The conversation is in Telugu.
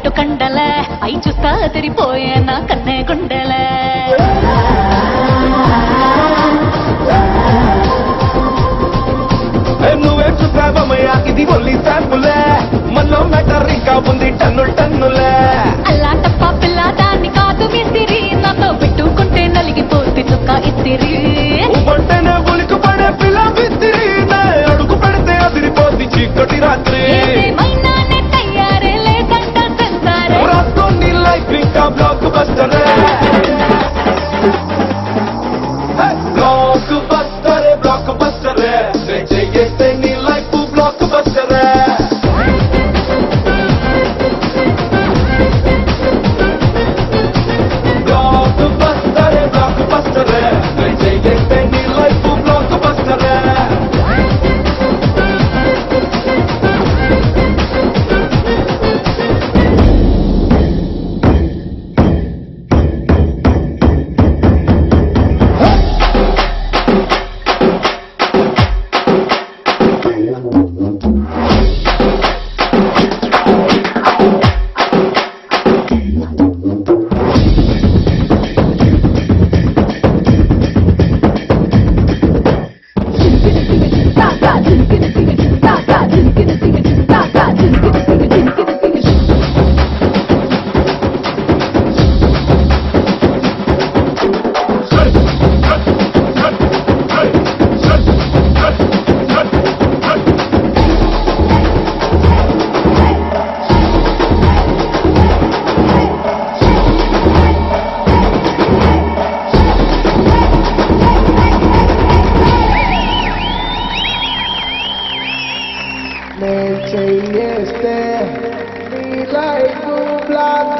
పెట్టు కండల అయి చూస్తా తెరిపోయే నా కన్నే గుండెల నువ్వే చూసావమయ్యా ఇది ఒల్లి శాంపులే మనలో మ్యాటర్ ఇంకా ఉంది టన్నులే అల్లాటప్ప పిల్ల దాన్ని కాదు విసిరి నాతో పెట్టుకుంటే నలిగిపోతే చుక్క ఇసిరి ఉబంటేనే ఉలికి పడే పిల్ల విసిరి అడుగు పెడితే అదిరిపోద్ది చీకటి రాత్రి ఏదేమైనా నెట్ అయ్యారే లేదంట సెన్సారే రాత్తో నీ లైఫ్ ఇంకా బ్లాక్ బస్టరే బ్లాక్ బస్టరే చేస్తే నీ లైఫ్ బ్లాక్ బస్టరే బ్లాక్ బస్టరే చేస్తే నీ లైఫ్ బ్లాక్ బస్టరే నేను చెయ్యేస్తే నీ లైఫ్ బ్లాక్